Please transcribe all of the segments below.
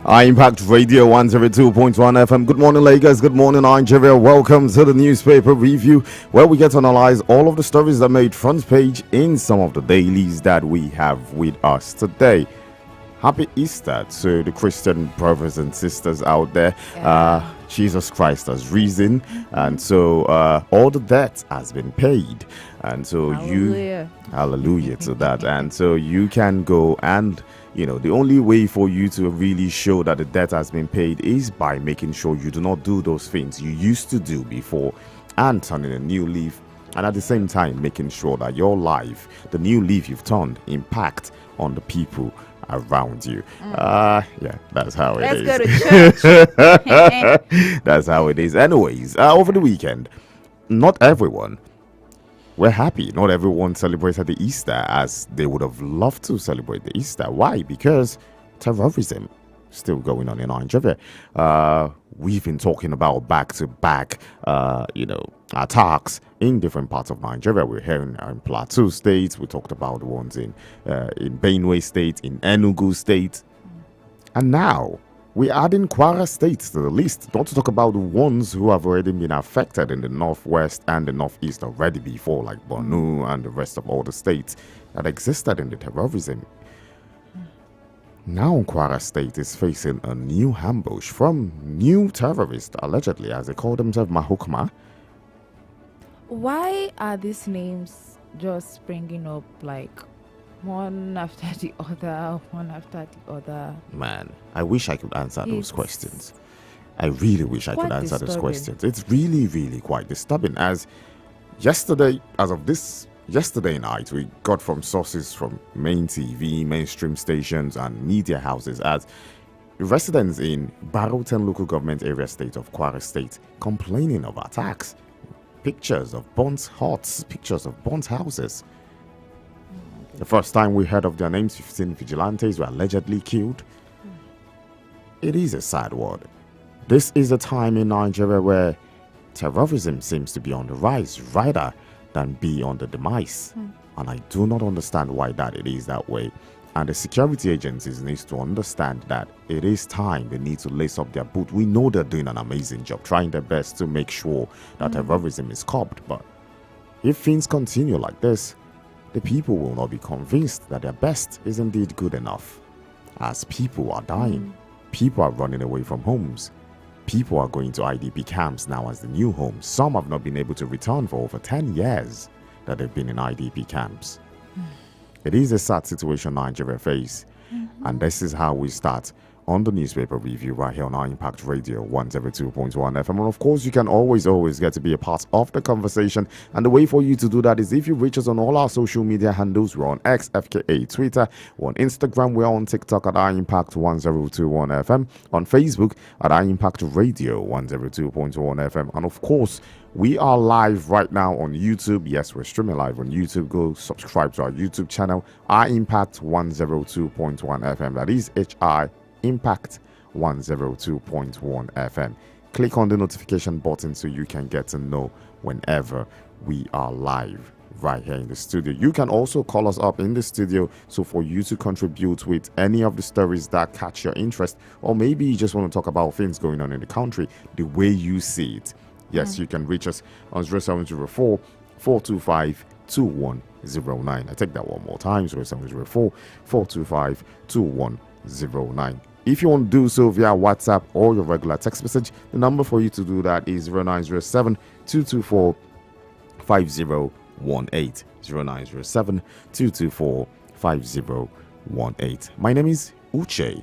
Impact Radio 102.1 FM. Good morning, Lagos. Good morning, Nigeria. Welcome to the newspaper review, where we get to analyze all of the stories that made front page in some of the dailies that we have with us today. Happy Easter to the Christian brothers and sisters out there. Jesus Christ has risen, and so all the debt has been paid. And so hallelujah to that. And so you can go and the only way for you to really show that the debt has been paid is by making sure you do not do those things you used to do before and turning a new leaf. And at the same time, making sure that your life, the new leaf you've turned, impact on the people around you. That's how it is. Let's go to church. That's how it is. Anyways, over the weekend, not everyone were happy. Not everyone celebrated the Easter as they would have loved to celebrate the Easter. Why? Because terrorism still going on in Nigeria. We've been talking about back-to-back, attacks in different parts of Nigeria. We're hearing in Plateau State. We talked about the ones in Benue State, in Enugu State, and now we're adding Kwara State to the list. Not to talk about the ones who have already been affected in the northwest and the northeast already before, like Borno and the rest of all the states that existed in the terrorism. Now Kwara State is facing a new ambush from new terrorists, allegedly, as they call themselves Mahukma. Why are these names just springing up like one after the other? Man, I wish I could answer those questions. I really wish I could answer those questions. It's really, really quite disturbing. Yesterday night, we got from sources from main TV, mainstream stations, and media houses as residents in Barrowton local government area state of Kwara State complaining of attacks. Pictures of burnt huts, pictures of burnt houses. The first time we heard of their names, 15 vigilantes were allegedly killed. It is a sad word. This is a time in Nigeria where terrorism seems to be on the rise rather than be on the demise. And I do not understand why that it is that way. And the security agencies need to understand that it is time they need to lace up their boot. We know they're doing an amazing job, trying their best to make sure that terrorism is curbed. But if things continue like this, the people will not be convinced that their best is indeed good enough. As people are dying, people are running away from homes. People are going to IDP camps now as the new home. Some have not been able to return for over 10 years that they've been in IDP camps. It is a sad situation Nigeria face. And this is how we start on the newspaper review right here on our Impact Radio 102.1 FM. And of course, you can always get to be a part of the conversation. And the way for you to do that is if you reach us on all our social media handles. We're on X, FKA, Twitter. We're on Instagram. We're on TikTok at impact 1021 FM. On Facebook at impact Radio 102.1 FM. And of course, we are live right now on YouTube. Yes, we're streaming live on YouTube. Go subscribe to our YouTube channel, impact 102.1 FM. That is HI Impact 102.1 FM. Click on the notification button so you can get to know whenever we are live right here in the studio. You can also call us up in the studio so for you to contribute with any of the stories that catch your interest, or maybe you just want to talk about things going on in the country the way you see it. Yes, you can reach us on 0704 425 2109. I take that one more time, 0704 425 2109. If you want to do so via WhatsApp or your regular text message, the number for you to do that is 0907 224 5018. 0907 224 5018. My name is Uche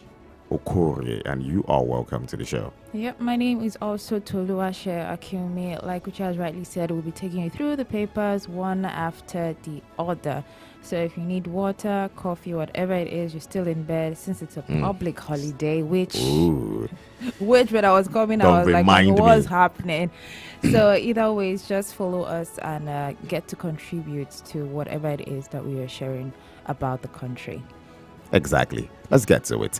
Okorie, and you are welcome to the show. Yep, my name is also Toluwashe Akumi. Like Uche has rightly said, we'll be taking you through the papers one after the other. So if you need water, coffee, whatever it is, you're still in bed since it's a public holiday, which when I was coming, I was like, what's happening? So either ways, just follow us and get to contribute to whatever it is that we are sharing about the country. Exactly. Let's get to it.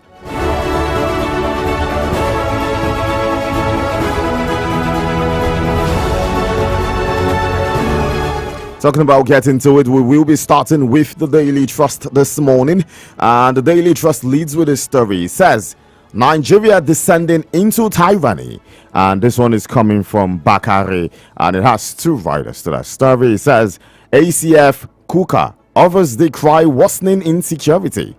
Talking about getting to it, we will be starting with the Daily Trust this morning. And the Daily Trust leads with a story. It says, Nigeria descending into tyranny. And this one is coming from Bakari, and it has two writers to that story. It says, ACF Kuka, others decry worsening insecurity.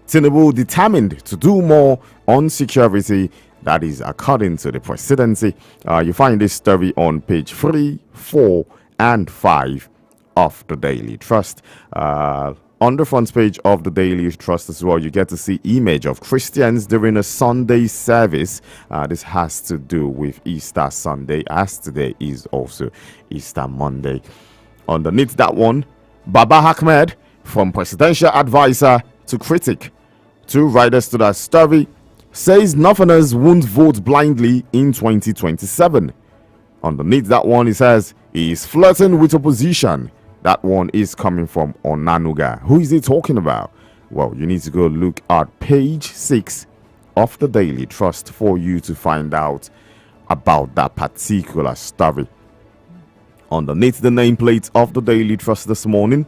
Tinubu determined to do more on security. That is according to the presidency. You find this story on page 3, 4, and 5 of the Daily Trust. On the front page of the Daily Trust as well, you get to see image of Christians during a Sunday service. This has to do with Easter Sunday, as today is also Easter Monday. Underneath that one, Baba Ahmed, from presidential advisor to critic, two writers to that story, says Northerners won't vote blindly in 2027. Underneath that one, he says he is flirting with opposition. That one is coming from Onanuga. Who is he talking about? Well, you need to go look at page 6 of the Daily Trust for you to find out about that particular story. Underneath the nameplate of the Daily Trust this morning,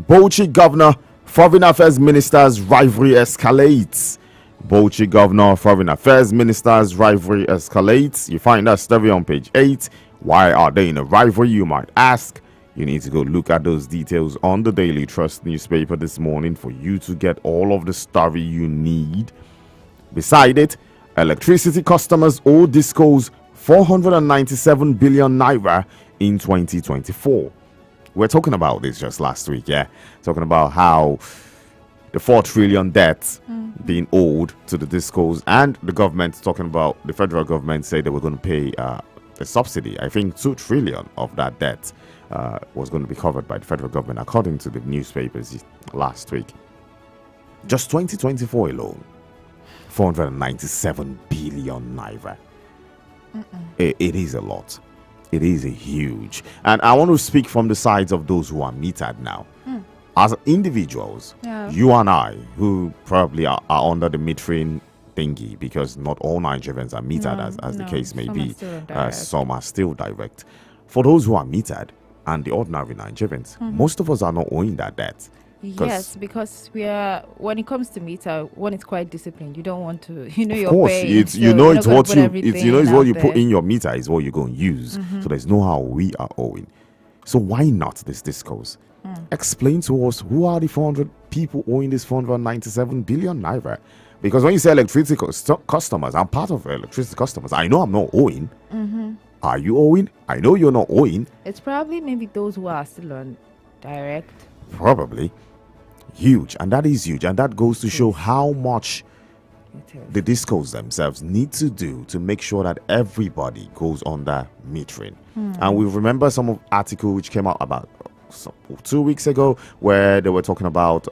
Bauchi Governor, Foreign Affairs Minister's rivalry escalates. Bauchi Governor, Foreign Affairs Minister's rivalry escalates. You find that story on page 8. Why are they in a rivalry, you might ask? You need to go look at those details on the Daily Trust newspaper this morning for you to get all of the story you need. Beside it, electricity customers owe discos 497 billion naira in 2024. We're talking about this just last week, yeah? Talking about how the 4 trillion debt being owed to the discos, and the government talking about, the federal government said they were going to pay a subsidy. I think 2 trillion of that debt was going to be covered by the federal government, according to the newspapers last week. Just 2024 alone, 497 billion naira. It is a lot. It is a huge. And I want to speak from the sides of those who are metered now. As individuals, you and I, who probably are under the metering thingy, because not all Nigerians are metered, as the case may be. Some are still direct. For those who are metered, and the ordinary Nigerians, most of us are not owing that debt. Yes, because we are, when it comes to meter, one is quite disciplined. You don't want to, you know, of your course, pay. it's So you know you're it's not gonna what put you everything it's what out you put there. in your meter is what you're going to use. So there's no how we are owing. So why not this discourse? Explain to us, who are the 400 people owing this 497 billion naira? Because when you say electricity customers, I'm part of electricity customers. I know I'm not owing. Are you owing? I know you're not owing. It's probably maybe those who are still on direct. Probably. Huge. And that is huge. And that goes to show how much It is. the discos themselves need to do to make sure that everybody goes under metering. And we remember some article which came out about 2 weeks ago, where they were talking about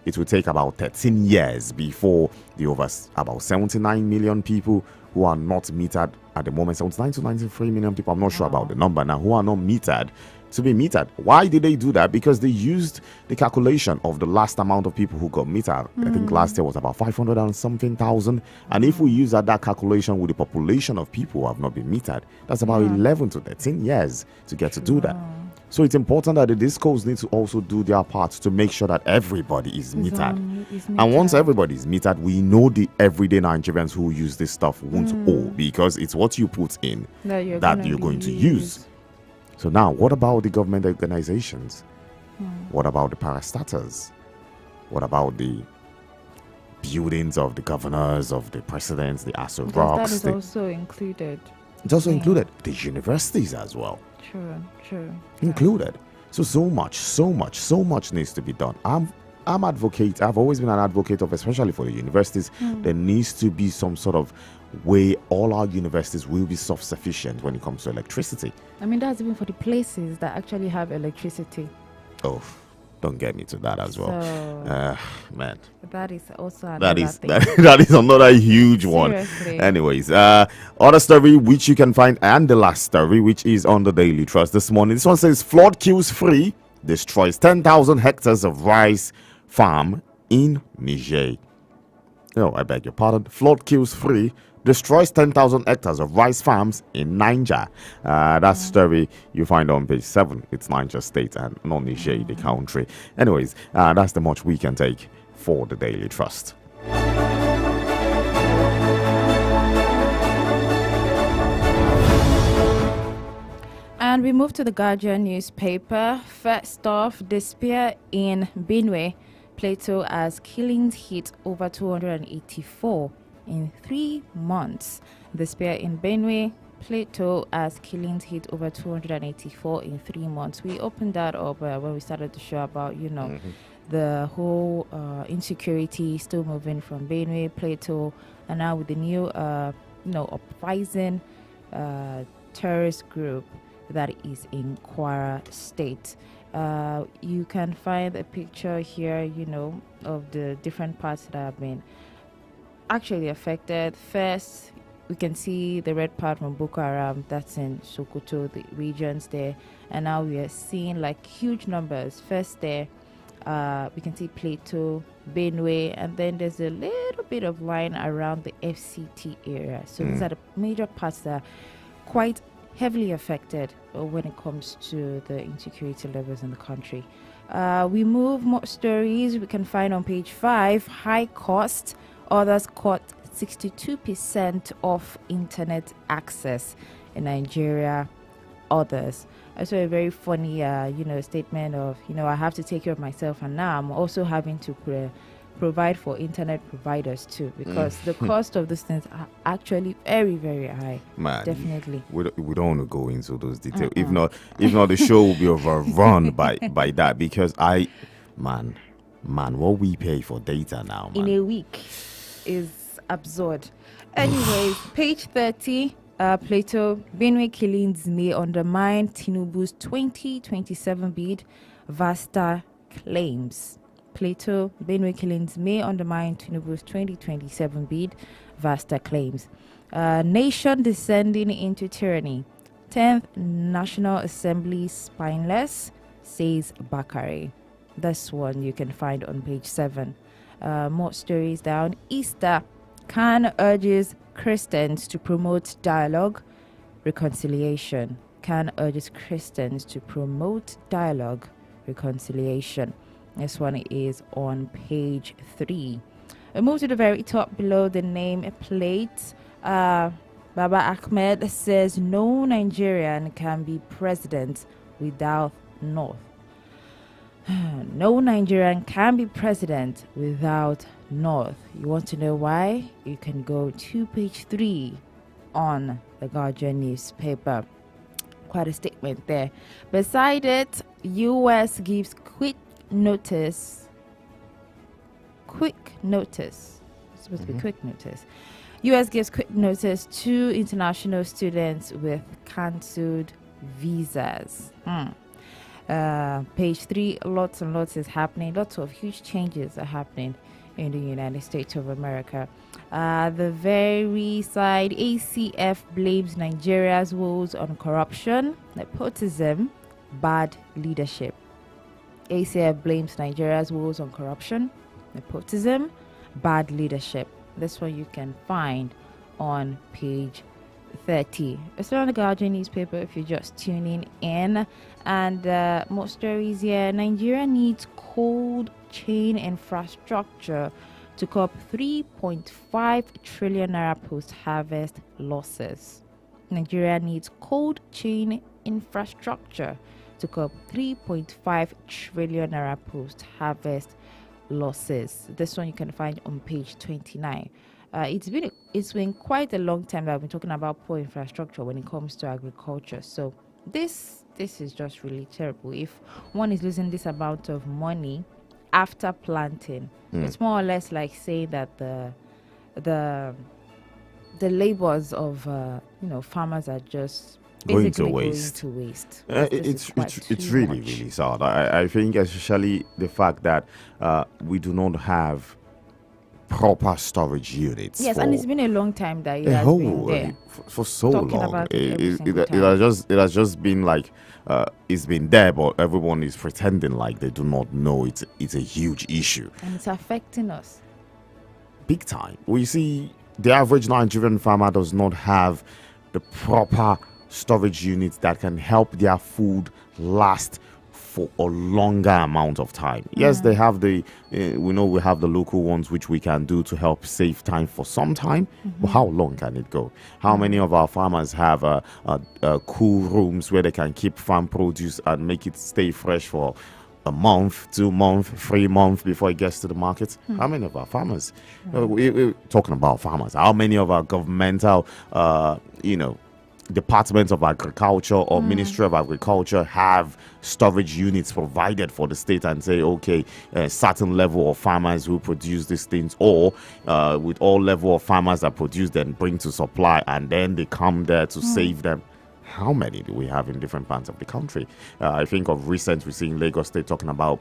it would take about 13 years before the about 79 million people who are not metered at the moment, 79 to 93 million people, I'm not sure about the number now, who are not metered, to be metered. Why did they do that? Because they used the calculation of the last amount of people who got metered. I think last year was about 500 and something thousand. And if we use that calculation with the population of people who have not been metered, that's about 11 to 13 years to get to do that. So it's important that the discos need to also do their part to make sure that everybody is metered. And once everybody is metered, we know the everyday Nigerians who use this stuff won't owe, because it's what you put in that you're going to use. So now, what about the government organizations? What about the parastatals? What about the buildings of the governors, of the presidents, the Aso Because Rocks? that is also included. It's also included. The universities as well. True. Included. So much needs to be done. I've always been an advocate of, especially for the universities, there needs to be some sort of way all our universities will be self-sufficient when it comes to electricity. I mean, that's even for the places that actually have electricity. Oh, don't get me to that as well. So, Man, that is also another thing. that is another huge one. Seriously. Anyways, other story which you can find, and the last story which is on the Daily Trust this morning. This one says flood kills free, destroys 10,000 hectares of rice farm in Niger. Oh, I beg your pardon. Flood kills free, destroys 10,000 hectares of rice farms in Niger. That story you find on page 7. It's Niger State and not Niger, the country. Anyways, that's the much we can take for the Daily Trust. And we move to the Guardian newspaper. First off, despair in Benue. Plateau as killings hit over 284 in 3 months. Despair in Benue. Plateau as killings hit over 284 in 3 months. We opened that up when we started the show about, the whole insecurity still moving from Benue, Plateau, and now with the new, uprising terrorist group that is in Kwara State. You can find a picture here, of the different parts that have been actually affected. First, we can see the red part from Boko Haram, that's in Sokoto, the regions there. And now we are seeing like huge numbers. First there, we can see Plateau, Benue, and then there's a little bit of line around the FCT area. So these are the major parts that are quite heavily affected when it comes to the insecurity levels in the country. We move more stories we can find on page 5. High cost, others caught 62% of internet access in Nigeria. Others. I saw a very funny, statement of, I have to take care of myself, and now I'm also having to provide for internet providers too, because the cost of these things are actually very, very high. Man, definitely. We don't want to go into those details. If not, the show will be overrun by that, because man, what we pay for data now, man, in a week is absurd. Anyways, page 30. Plateau, Benue killings may undermine Tinubu's 2027 bid, Vasta claims. Plateau, Benue killings may undermine Tinubu's 2027 bid, Vasta claims. Nation descending into tyranny. 10th National Assembly spineless, says Bakare. This one you can find on page 7. More stories down. Easter, Khan urges Christians to promote dialogue, reconciliation. Khan urges Christians to promote dialogue, reconciliation. This one is on page 3. We move to the very top below the name plate. Baba Ahmed says no Nigerian can be president without North. No Nigerian can be president without North. You want to know why? You can go to page 3 on the Guardian newspaper. Quite a statement there. Beside it, U.S. gives quick notice. It's supposed to be quick notice. U.S. gives quick notice to international students with cancelled visas. Page 3, lots and lots is happening. Lots of huge changes are happening in the United States of America. The very side, ACF blames Nigeria's woes on corruption, nepotism, bad leadership. ACF blames Nigeria's woes on corruption, nepotism, bad leadership. This one you can find on page 30. It's on the Guardian newspaper if you're just tuning in. And more stories here. Nigeria needs cold chain infrastructure to cope 3.5 trillion naira post-harvest losses. Nigeria needs cold chain infrastructure to cope 3.5 trillion naira post-harvest losses. This one you can find on page 29. It's been quite a long time that I've been talking about poor infrastructure when it comes to agriculture. So this is just really terrible. If one is losing this amount of money after planting, it's more or less like saying that the labors of farmers are just going basically to waste. It's really, really sad. I think especially the fact that we do not have proper storage units. Yes, and it's been a long time that it has been there. For so long. It has just been like it's been there, but everyone is pretending like they do not know it's a huge issue. And it's affecting us. Big time. We see the average Nigerian farmer does not have the proper storage units that can help their food last for a longer amount of time. Yes, they have we know we have the local ones which we can do to help save time for some time, but how long can it go? How many of our farmers have cool rooms where they can keep farm produce and make it stay fresh for a month, 2 months, 3 months before it gets to the market? How many of our farmers, we're talking about farmers, how many of our governmental, Department of Agriculture or Ministry of Agriculture have storage units provided for the state and say, okay, a certain level of farmers who produce these things, or with all level of farmers that produce then bring to supply, and then they come there to save them. How many do we have in different parts of the country? I think of recent, we're seeing Lagos State talking about,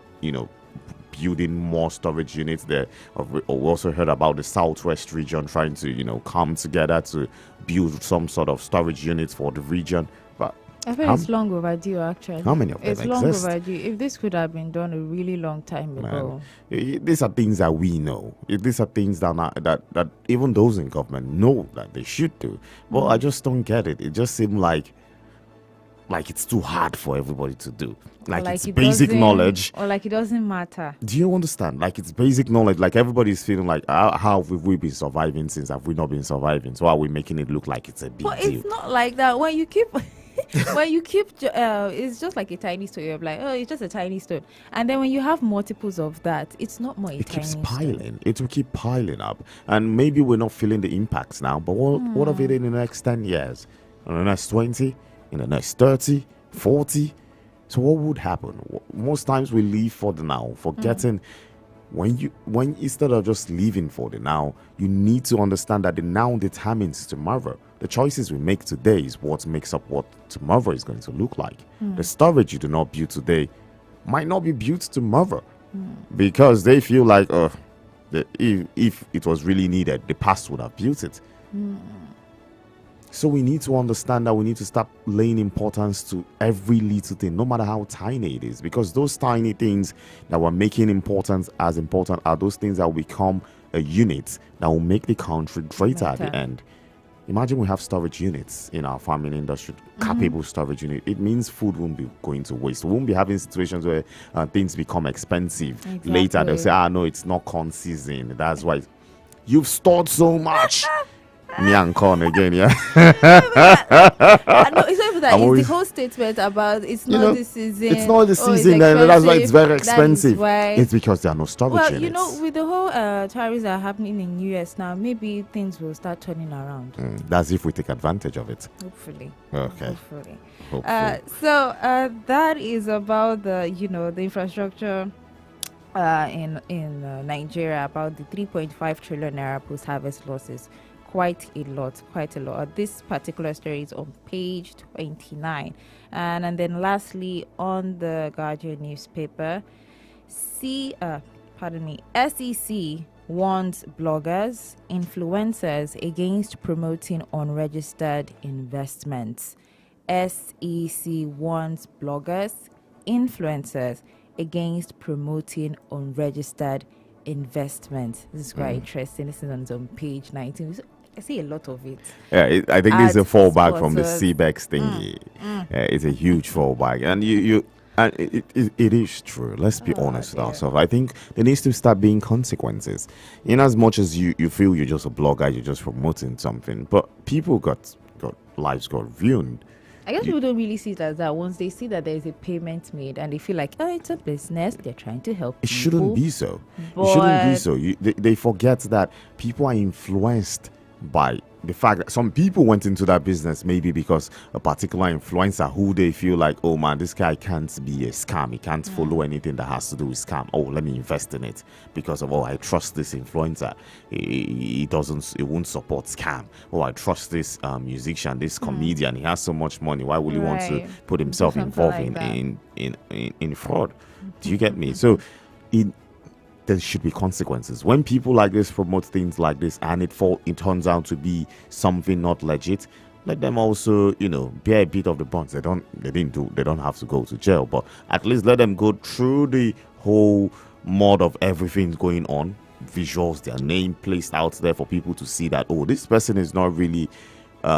building more storage units there. We also heard about the Southwest region trying to, come together to build some sort of storage units for the region. But I think it's long overdue, actually. How many of them exist? It's long overdue. If this could have been done a really long time ago. These are things that we know. These are things that even those in government know that they should do. But I just don't get it. It just seems like it's too hard for everybody to do. Like it's basic knowledge. Or like it doesn't matter. Do you understand? Like it's basic knowledge. Like everybody's feeling like, how have we been surviving since? Have we not been surviving? So are we making it look like it's a big deal? It's not like that. When you keep... it's just like a tiny stone. You're like, oh, it's just a tiny stone. And then when you have multiples of that, it's not more. It keeps piling. Stone. It will keep piling up. And maybe we're not feeling the impacts now. But what of it in the next 10 years? In the next 20? In the next 30, 40. So what would happen? Most times we live for the now, forgetting when instead of just living for the now, you need to understand that the now determines tomorrow. The choices we make today is what makes up what tomorrow is going to look like. The storage you do not build today might not be built tomorrow because they feel like, if it was really needed, the past would have built it. So we need to understand that we need to start laying importance to every little thing, no matter how tiny it is, because those tiny things that we're making important as important are those things that will become a unit that will make the country greater at the end. Imagine we have storage units in our farming industry, capable storage unit. It means food won't be going to waste. We won't be having situations where things become expensive. Later they'll say, no, it's not corn season. That's why you've stored so much. Me and corn again, yeah. No, it's not even that. It's the whole statement about it's not the season. It's not the season, that's why it's very expensive. It's because there are no storage units. With the whole tariffs that are happening in US now, maybe things will start turning around. That's if we take advantage of it. Hopefully. Okay. Hopefully. So that is about the infrastructure in Nigeria, about the 3.5 trillion naira post-harvest losses. Quite a lot. This particular story is on page 29. And then lastly, on the Guardian newspaper, SEC warns bloggers, influencers against promoting unregistered investments. SEC warns bloggers, influencers against promoting unregistered investments. This is quite interesting. This is on page 19. I see a lot of it. Yeah, I think this is a fallback from the CBEX thingy. It's a huge fallback, and it is true. Let's be honest with ourselves. I think there needs to start being consequences. In as much as you feel you're just a blogger, you're just promoting something, but people lives got ruined. I guess people don't really see it as that. Once they see that there's a payment made and they feel like, it's a business, they're trying to help people. It shouldn't be so. It shouldn't be so. They forget that people are influenced by the fact that some people went into that business maybe because a particular influencer who they feel like, oh man, this guy can't be a scam. He can't follow anything that has to do with scam. Oh, let me invest in it because of, I trust this influencer. He won't support scam. Oh, I trust this musician, this comedian. He has so much money. Why would he want to put himself involved in fraud? Do you get me? So there should be consequences. When people like this promote things like this and it turns out to be something not legit, let them also, bear a bit of the brunt. They don't have to go to jail, but at least let them go through the whole mud of everything going on, visuals, their name placed out there for people to see that, this person is not really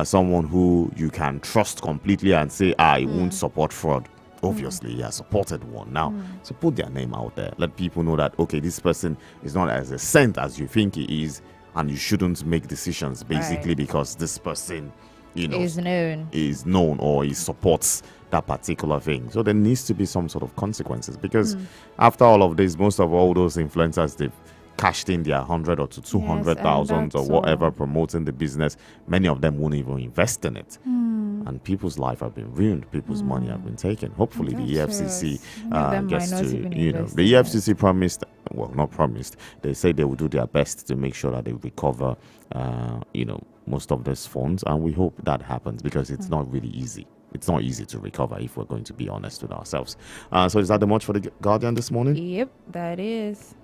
someone who you can trust completely and say, he won't support fraud. Obviously, he has supported one. Now, so put their name out there. Let people know that, okay, this person is not as a saint as you think he is, and you shouldn't make decisions basically because this person, is known or he supports that particular thing. So there needs to be some sort of consequences, because after all of this, most of all those influencers, they've cashed in their 100 or to 200,000 or whatever promoting the business. Many of them won't even invest in it, and people's life have been ruined, people's money have been taken. Hopefully the EFCC gets to, the EFCC promised, well, not promised, they say they will do their best to make sure that they recover most of these funds, and we hope that happens, because it's not really easy. It's not easy to recover, if we're going to be honest with ourselves. So is that the much for the Guardian this morning? Yep, that is.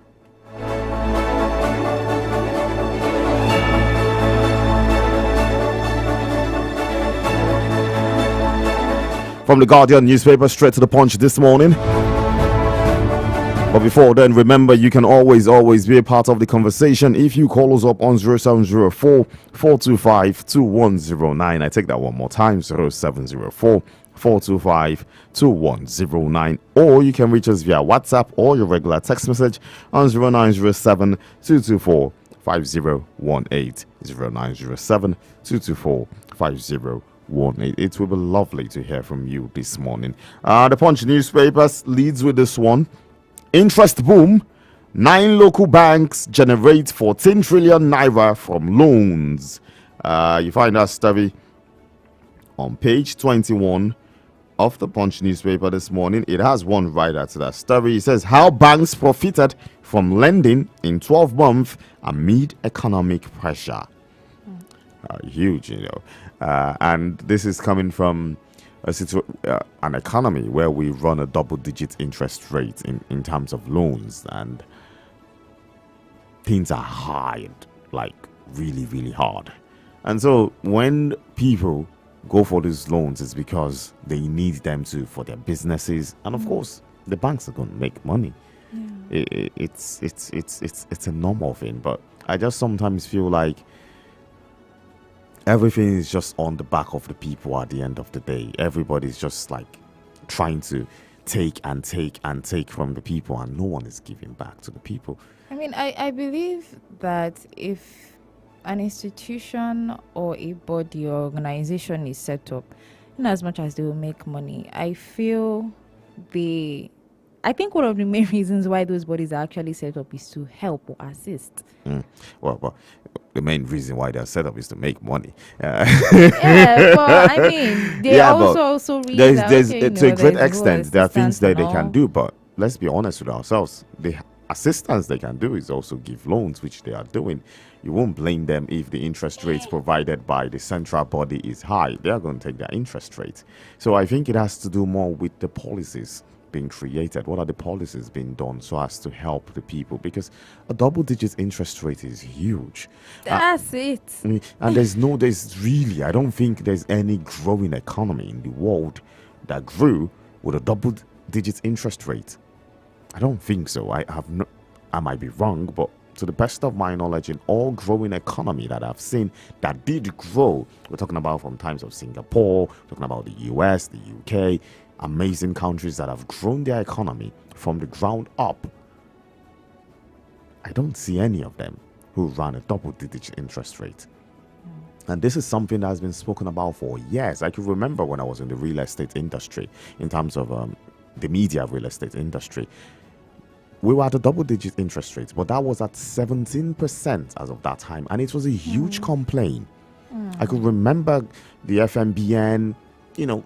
From the Guardian newspaper, straight to the Punch this morning. But before then, remember, you can always be a part of the conversation if you call us up on 0704 425 2109. I take that one more time, 0704 425 2109. Or you can reach us via WhatsApp or your regular text message on 0907 224 5018. 0907 224 5018. It will be lovely to hear from you this morning. The Punch newspapers leads with this one. Interest boom. 9 local banks generate 14 trillion naira from loans. You find that story on page 21 of the Punch newspaper this morning. It has one writer to that story. It says how banks profited from lending in 12 months amid economic pressure. Huge, and this is coming from an economy where we run a double-digit interest rate in terms of loans, and things are hard, like really, really hard. And so when people go for these loans, it's because they need them for their businesses, and of course the banks are going to make money. It's a normal thing, but I just sometimes feel like everything is just on the back of the people at the end of the day. Everybody's just like trying to take and take and take from the people, and no one is giving back to the people. I mean, I believe that if an institution or a body or organization is set up, in as much as they will make money, I think one of the main reasons why those bodies are actually set up is to help or assist. Well, the main reason why they're set up is to make money. But I mean, they also realize to a great extent, there are things that they can do, but let's be honest with ourselves. The assistance they can do is also give loans, which they are doing. You won't blame them if the interest rates provided by the central body is high. They are going to take their interest rate. So I think it has to do more with the policies being created. What are the policies being done so as to help the people? Because a double-digit interest rate is huge. That's it. And I don't think there's any growing economy in the world that grew with a double-digit interest rate. I don't think so. I might be wrong, but to the best of my knowledge, in all growing economy that I've seen that did grow, we're talking about from times of Singapore, talking about the US, the UK, amazing countries that have grown their economy from the ground up. I don't see any of them who run a double-digit interest rate. And this is something that has been spoken about for years. I can remember when I was in the real estate industry, in terms of the media real estate industry, we were at a double-digit interest rate, but that was at 17% as of that time, and it was a huge complaint. I could remember the FMBN,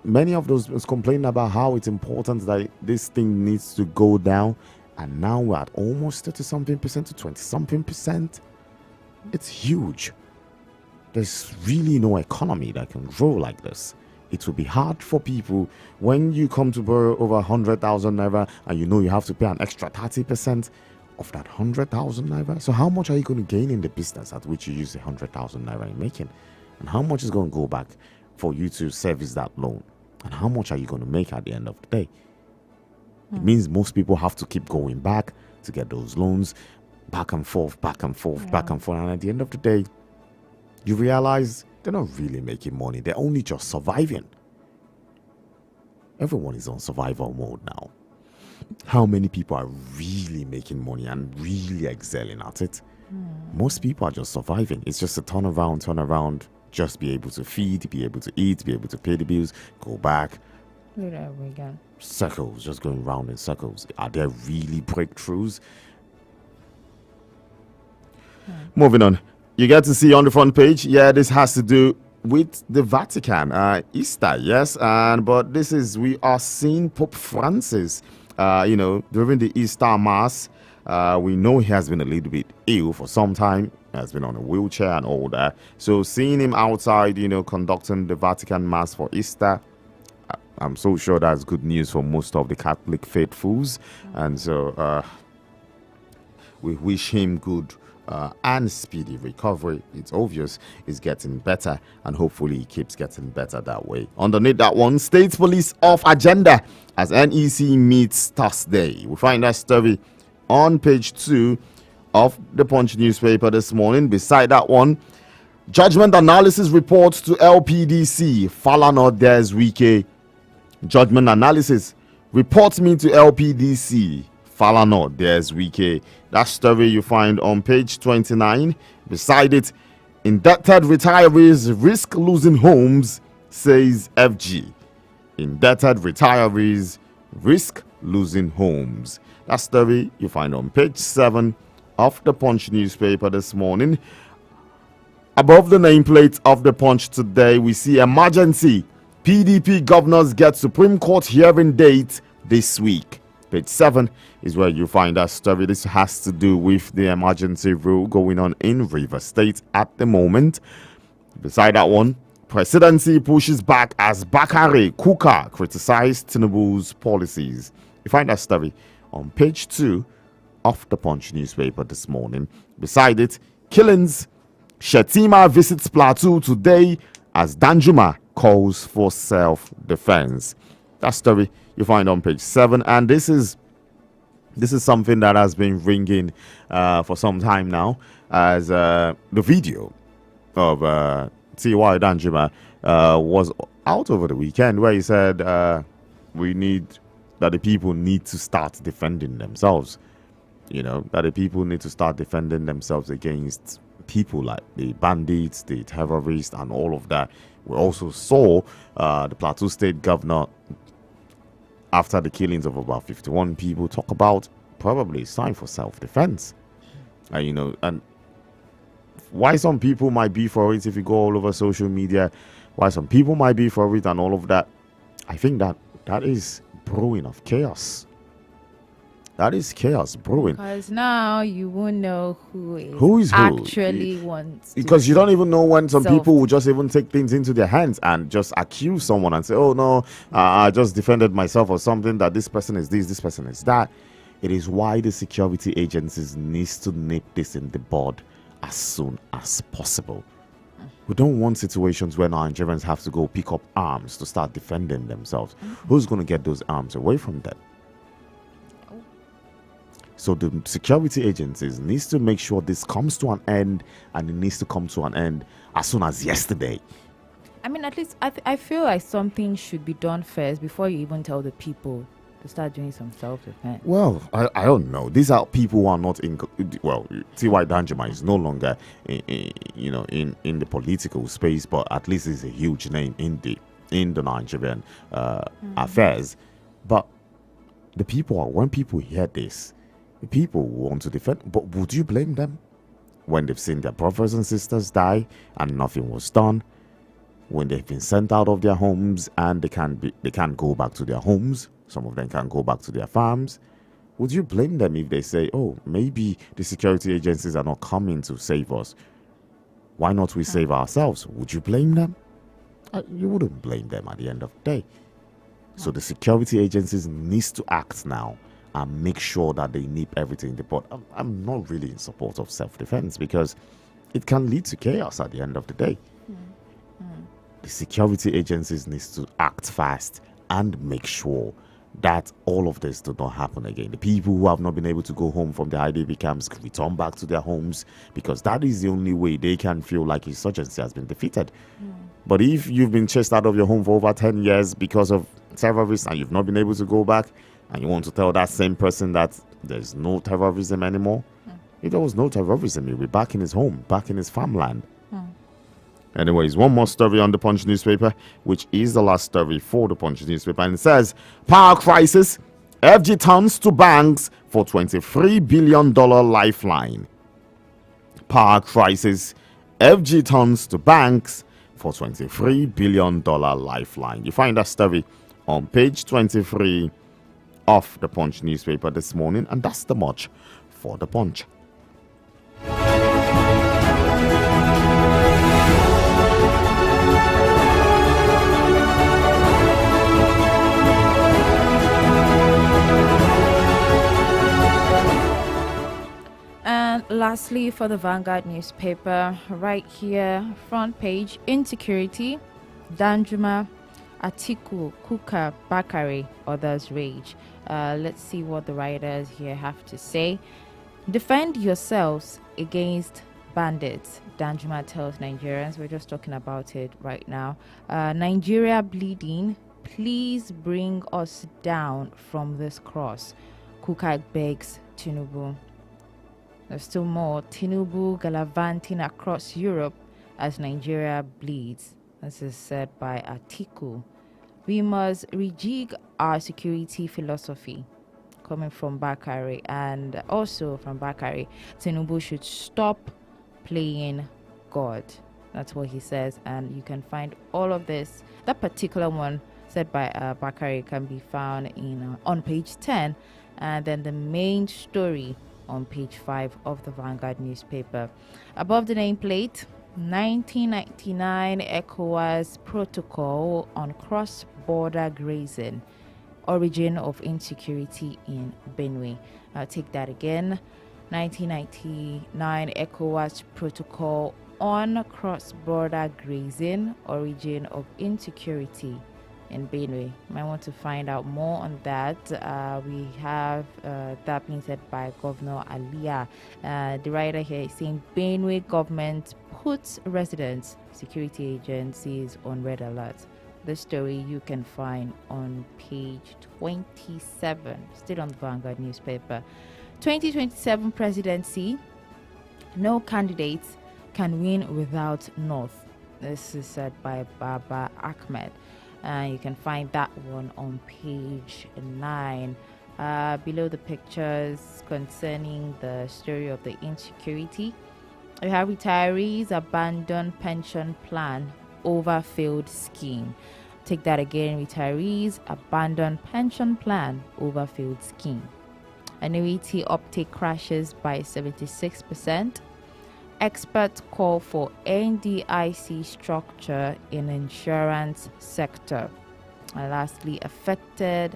many of those was complaining about how it's important that this thing needs to go down, and now we're at almost 30-something percent to 20-something percent. It's huge. There's really no economy that can grow like this. It will be hard for people when you come to borrow over 100,000 naira and you have to pay an extra 30% of that 100,000 naira. So how much are you going to gain in the business at which you use the 100,000 naira you're making? And how much is going to go back for you to service that loan? And how much are you going to make at the end of the day? It means most people have to keep going back to get those loans, back and forth, back and forth, back and forth. And at the end of the day, you realize they're not really making money. They're only just surviving. everyone is on survival mode now. How many people are really making money and really excelling at it? Most people are just surviving. It's just a turn around, just be able to feed, be able to eat, be able to pay the bills, go back. Circles, just going round in circles. Are there really breakthroughs? Moving on. You get to see on the front page, this has to do with the Vatican. Easter, yes. But we are seeing Pope Francis, during the Easter Mass. We know he has been a little bit ill for some time. He has been on a wheelchair and all that. So seeing him outside, conducting the Vatican Mass for Easter, I'm so sure that's good news for most of the Catholic faithfuls. And so we wish him good and speedy recovery. It's obvious he's getting better, and hopefully he keeps getting better that way. Underneath that one, State Police off agenda as NEC meets Thursday. We find that story on page 2 of the Punch newspaper this morning. Beside that one, judgment analysis reports to LPDC. Falana Des Wike. Judgment analysis reports me to LPDC. Falana Des Wike. That story you find on page 29. Beside it, indebted retirees risk losing homes, says FG. Indebted retirees risk losing homes. That story you find on page 7 of the Punch newspaper this morning. Above the nameplate of the Punch today, we see emergency. PDP governors get Supreme Court hearing date this week. Page 7 is where you find that story. This has to do with the emergency rule going on in Rivers State at the moment. Beside that one, presidency pushes back as Bakare Kuka criticized Tinubu's policies. You find that story on page 2 of the Punch newspaper this morning. Beside it, killings. Shetima visits Plateau today as Danjuma calls for self-defense. That story you find on page 7, and this is something that has been ringing for some time now, as the video of T.Y. Danjuma was out over the weekend, where he said that the people need to start defending themselves. That the people need to start defending themselves against people like the bandits, the terrorists, and all of that. We also saw the Plateau State governor, after the killings of about 51 people, talk about probably it's time for self-defense. And why some people might be for it, if you go all over social media, why some people might be for it and all of that, I think that is brewing of chaos. That is chaos brewing. Because now you won't know who is actually wants. Because you don't even know when some people will just even take things into their hands and just accuse someone and say, oh no, I just defended myself or something, that this person is this person is that. It is why the security agencies needs to nip this in the bud as soon as possible. We don't want situations where Nigerians have to go pick up arms to start defending themselves. Who's going to get those arms away from them? So the security agencies needs to make sure this comes to an end, and it needs to come to an end as soon as yesterday. I mean, at least I feel like something should be done first before you even tell the people to start doing some self-defense. Well, I don't know. These are people who are not in. Well, T.Y. Danjuma is no longer in the political space, but at least he's a huge name in the Nigerian affairs. But the people, when people hear this, the people want to defend. But would you blame them when they've seen their brothers and sisters die and nothing was done? When they've been sent out of their homes and they can't go back to their homes. Some of them can't go back to their farms. Would you blame them if they say, oh, maybe the security agencies are not coming to save us? Why not we save ourselves? Would you blame them? You wouldn't blame them at the end of the day. So the security agencies needs to act now and make sure that they nip everything in the bud. I'm not really in support of self-defense because it can lead to chaos at the end of the day. The security agencies needs to act fast and make sure that all of this does not happen again. The people who have not been able to go home from the IDP camps can return back to their homes, because that is the only way they can feel like insurgency has been defeated. But if you've been chased out of your home for over 10 years because of terrorism and you've not been able to go back, and you want to tell that same person that there's no terrorism anymore, if there was no terrorism, he'll be back in his home, back in his farmland. Anyways, one more story on the Punch newspaper, which is the last story for the Punch newspaper. And it says, power crisis, FG turns to banks for $23 billion lifeline. Power crisis, FG turns to banks for $23 billion lifeline. You find that story on page 23 of the Punch newspaper this morning. And that's the much for the Punch. And lastly, for the Vanguard newspaper, right here, front page, insecurity, Danjuma, Atiku, Kuka, Bakari, others rage. Let's see what the writers here have to say. Defend yourselves against bandits, Danjuma tells Nigerians. We're just talking about it right now. Nigeria bleeding, please bring us down from this cross. Kuka begs Tinubu. There's still more. Tinubu gallivanting across Europe as Nigeria bleeds. This is said by Atiku. We must rejig our security philosophy. Coming from Bakari, and also from Bakari, Tinubu should stop playing God. That's what he says, and you can find all of this. That particular one said by Bakari can be found in on page 10, and then the main story on page 5 of the Vanguard newspaper. Above the nameplate, 1999 ECOWAS protocol on cross-border grazing, origin of insecurity in Benue. I'll take that again. 1999 ECOWAS protocol on cross-border grazing, origin of insecurity in Benue. Might want to find out more on that. We have that being said by Governor Alia. The writer here is saying Benue government puts residents, security agencies on red alert. The story you can find on page 27, still on the Vanguard newspaper. 2027 presidency, no candidates can win without North. This is said by Baba Ahmed. You can find that one on page 9. Below the pictures concerning the story of the insecurity, we have retirees abandon pension plan over failed scheme. Take that again. Retirees abandon pension plan over failed scheme. Annuity uptake crashes by 76%. Experts call for NDIC structure in insurance sector. And lastly, affected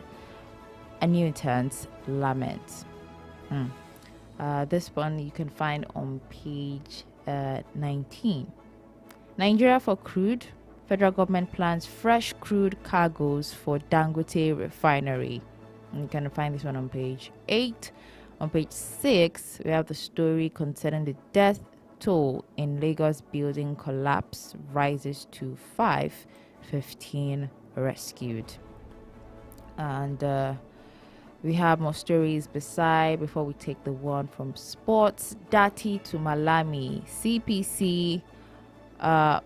annuitants lament. This one you can find on page 19. Nigeria for crude. Federal government plans fresh crude cargoes for Dangote refinery. And you can find this one on page 8. On page 6, we have the story concerning the death toll in Lagos building collapse rises to 5, 15 rescued. And we have more stories beside before we take the one from sports. Dati to Malami, CPC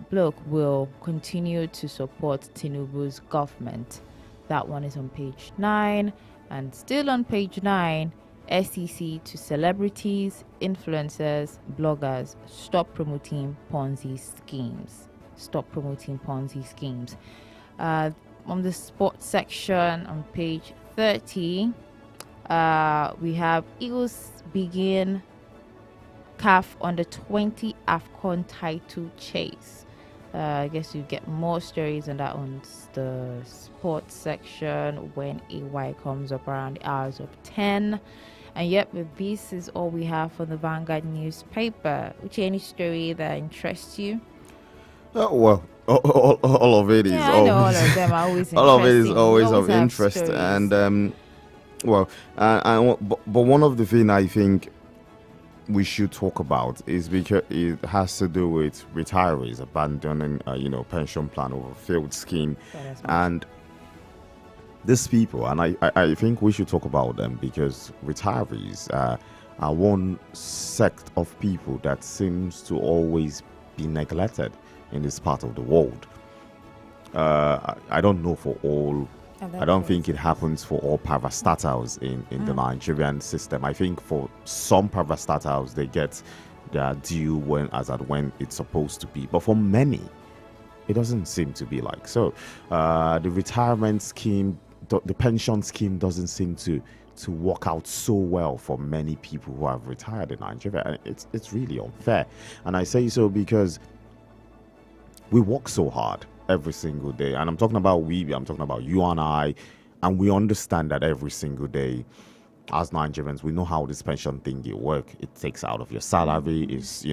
bloc will continue to support Tinubu's government. That one is on page 9. And still on page 9, SEC to celebrities, influencers, bloggers, stop promoting Ponzi schemes. Stop promoting Ponzi schemes. On the sports section on page 30, we have Eagles begin CAF under 20 AFCON title chase. I guess you get more stories on that on the sports section when AY comes up around the hours of 10. And yet, with this is all we have for the Vanguard newspaper. Which any story that interests you? Well, all of it is I always, know all of them are always all of it is interesting. always We of have interest. stories. And but one of the things I think we should talk about is because it has to do with retirees abandoning, pension plan over failed scheme, and these people. And I think we should talk about them because retirees are one sect of people that seems to always be neglected in this part of the world. I don't know for all. I don't think it happens for all parastatals in the Nigerian system. I think for some parastatals they get their due when it's supposed to be, but for many, it doesn't seem to be like so. The retirement scheme, the pension scheme, doesn't seem to work out so well for many people who have retired in Nigeria, and it's really unfair. And I say so because we work so hard every single day, and I'm talking about I'm talking about you and I, and we understand that every single day as Nigerians we know how this pension thing work. It takes out of your salary, is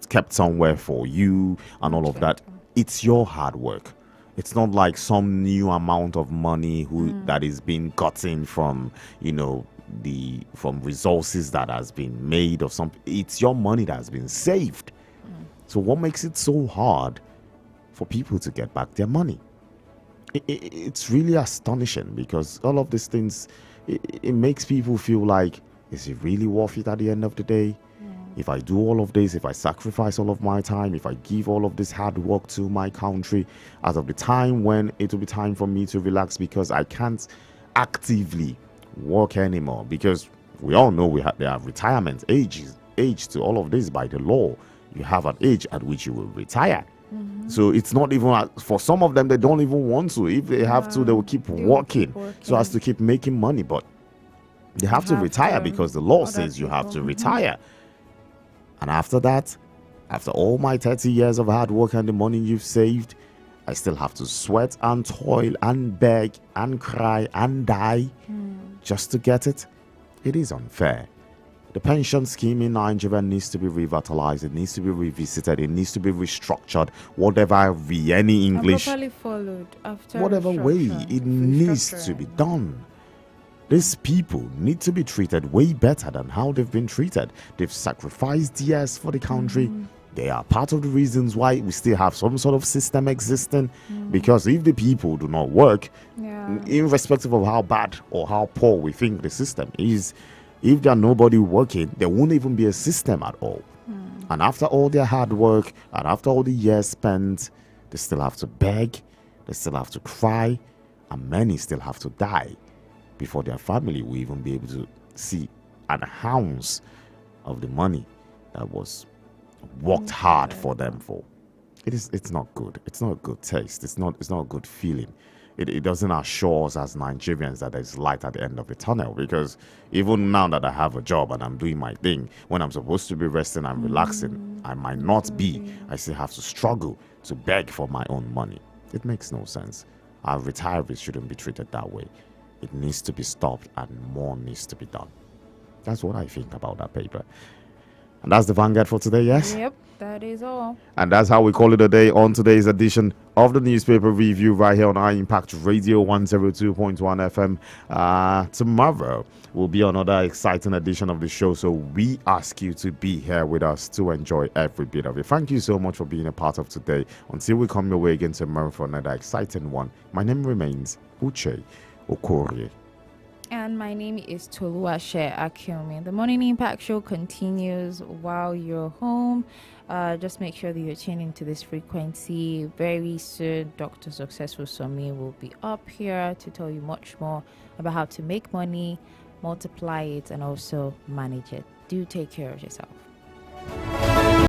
kept somewhere for you and all of that. It's your hard work. It's not like some new amount of money that is being gotten from from resources that has been made or something. It's your money that has been saved. So what makes it so hard for people to get back their money? It's really astonishing because all of these things, it makes people feel like, is it really worth it at the end of the day? If I do all of this, if I sacrifice all of my time, if I give all of this hard work to my country, as of the time when it will be time for me to relax because I can't actively work anymore, because we all know there are retirement age to all of this by the law. You have an age at which you will retire. So it's not even, for some of them, they don't even want to. If they have to, they will keep working so as to keep making money. But they have to retire because the law says you have to retire. And after that, after all my 30 years of hard work and the money you've saved, I still have to sweat and toil and beg and cry and die just to get it. It is unfair. The pension scheme in Nigeria needs to be revitalized. It needs to be revisited. It needs to be restructured. Whatever any English, properly followed after whatever way, it needs to be done. These people need to be treated way better than how they've been treated. They've sacrificed years for the country. They are part of the reasons why we still have some sort of system existing. Because if the people do not work, irrespective of how bad or how poor we think the system is, if there's nobody working, there won't even be a system at all. And after all their hard work and after all the years spent, they still have to beg, they still have to cry, and many still have to die before their family will even be able to see an ounce of the money that was worked hard for them for. It's not good. It's not a good taste. It's not a good feeling. It doesn't assure us as Nigerians that there's light at the end of the tunnel, because even now that I have a job and I'm doing my thing, when I'm supposed to be resting and relaxing, I might not be. I still have to struggle to beg for my own money. It makes no sense. Our retirees shouldn't be treated that way. It needs to be stopped and more needs to be done. That's what I think about that paper. And that's the Vanguard for today, yes? Yep, that is all. And that's how we call it a day on today's edition of the newspaper review right here on impact Radio 102.1 FM. Tomorrow will be another exciting edition of the show, so we ask you to be here with us to enjoy every bit of it. Thank you so much for being a part of today. Until we come your way again tomorrow for another exciting one, my name remains Uche Okorie. And my name is Toluwashe Akiomi. The Morning Impact Show continues while you're home. Just make sure that you're tuning to this frequency. Very soon, Dr. Successful Somi will be up here to tell you much more about how to make money, multiply it, and also manage it. Do take care of yourself.